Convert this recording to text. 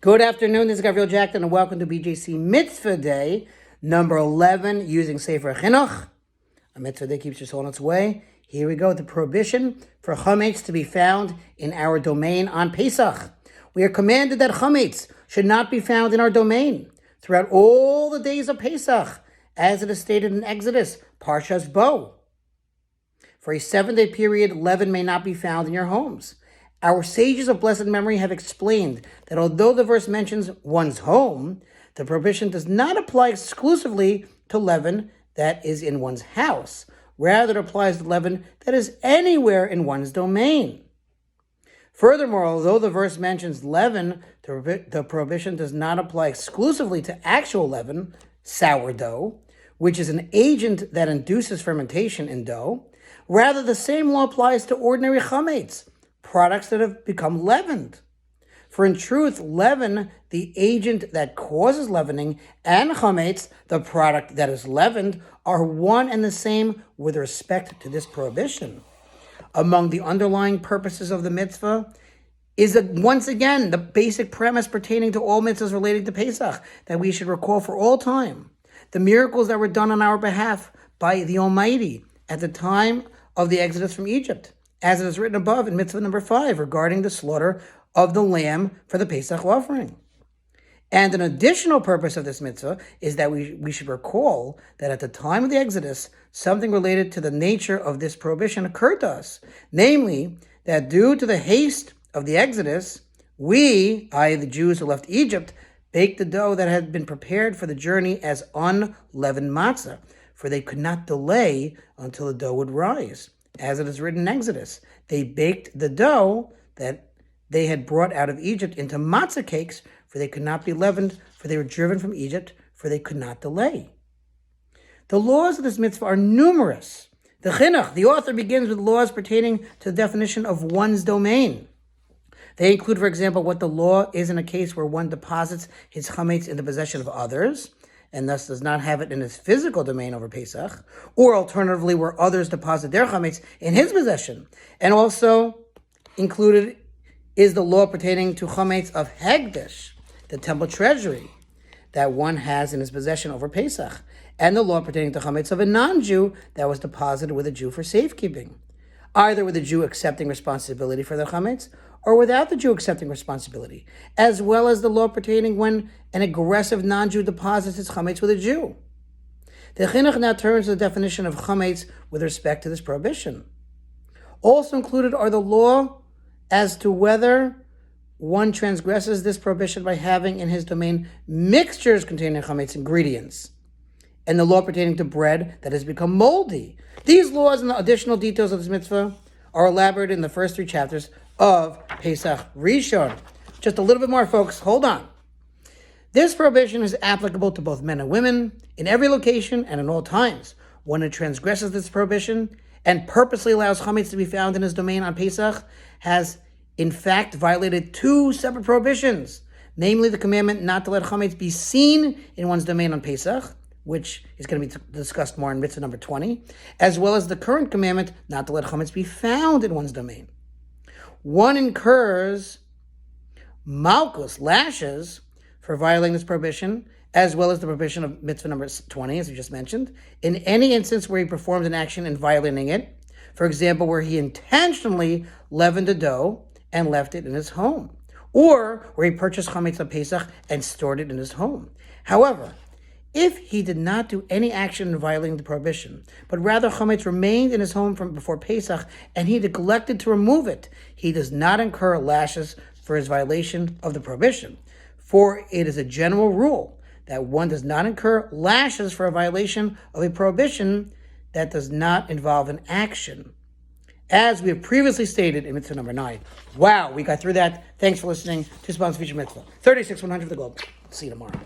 Good afternoon, this is Gabriel Jackson, and welcome to BJC Mitzvah Day, number 11, using Sefer HaChinuch. A mitzvah day keeps your soul on its way. Here we go, the prohibition for Chametz to be found in our domain on Pesach. We are commanded that Chametz should not be found in our domain throughout all the days of Pesach, as it is stated in Exodus, Parshas Bo. For a 7-day period, leaven may not be found in your homes. Our sages of blessed memory have explained that although the verse mentions one's home, the prohibition does not apply exclusively to leaven that is in one's house. Rather, it applies to leaven that is anywhere in one's domain. Furthermore, although the verse mentions leaven, the prohibition does not apply exclusively to actual leaven, sourdough, which is an agent that induces fermentation in dough. Rather, the same law applies to ordinary chametz, products that have become leavened. For in truth, leaven, the agent that causes leavening, and chametz, the product that is leavened, are one and the same with respect to this prohibition. Among the underlying purposes of the mitzvah is once again the basic premise pertaining to all mitzvahs relating to Pesach that we should recall for all time. The miracles that were done on our behalf by the Almighty at the time of the Exodus from Egypt, as it is written above in mitzvah number 5 regarding the slaughter of the lamb for the Pesach offering. And an additional purpose of this mitzvah is that we should recall that at the time of the Exodus, something related to the nature of this prohibition occurred to us, namely that due to the haste of the Exodus, we, i.e. the Jews who left Egypt, baked the dough that had been prepared for the journey as unleavened matzah, for they could not delay until the dough would rise. As it is written in Exodus, they baked the dough that they had brought out of Egypt into matzah cakes, for they could not be leavened, for they were driven from Egypt, for they could not delay. The laws of this mitzvah are numerous. The Chinuch, the author, begins with laws pertaining to the definition of one's domain. They include, for example, what the law is in a case where one deposits his chametz in the possession of others, and thus does not have it in his physical domain over Pesach, or alternatively where others deposit their chametz in his possession. And also included is the law pertaining to chametz of Hegdish, the temple treasury, that one has in his possession over Pesach, and the law pertaining to chametz of a non-Jew that was deposited with a Jew for safekeeping, either with the Jew accepting responsibility for their chametz, or without the Jew accepting responsibility, as well as the law pertaining when an aggressive non-Jew deposits his chametz with a Jew. The Chinuch now turns to the definition of chametz with respect to this prohibition. Also included are the law as to whether one transgresses this prohibition by having in his domain mixtures containing chametz ingredients, and the law pertaining to bread that has become moldy. These laws and the additional details of this mitzvah are elaborated in the first 3 chapters of Pesach Rishon. Just a little bit more, folks. Hold on. This prohibition is applicable to both men and women in every location and in all times. One who transgresses this prohibition and purposely allows chametz to be found in his domain on Pesach has, in fact, violated 2 separate prohibitions, namely the commandment not to let chametz be seen in one's domain on Pesach, which is going to be discussed more in mitzvah number 20, as well as the current commandment not to let chametz be found in one's domain. One incurs malchus, lashes, for violating this prohibition, as well as the prohibition of mitzvah number 20, as we just mentioned, in any instance where he performs an action in violating it. For example, where he intentionally leavened a dough and left it in his home, or where he purchased chametz on Pesach and stored it in his home. However, if he did not do any action in violating the prohibition, but rather chametz remained in his home from before Pesach and he neglected to remove it, he does not incur lashes for his violation of the prohibition. For it is a general rule that one does not incur lashes for a violation of a prohibition that does not involve an action, as we have previously stated in mitzvah number 9. Wow, we got through that. Thanks for listening to Sponsor Feature Mitzvah 36-100 of the Globe. See you tomorrow.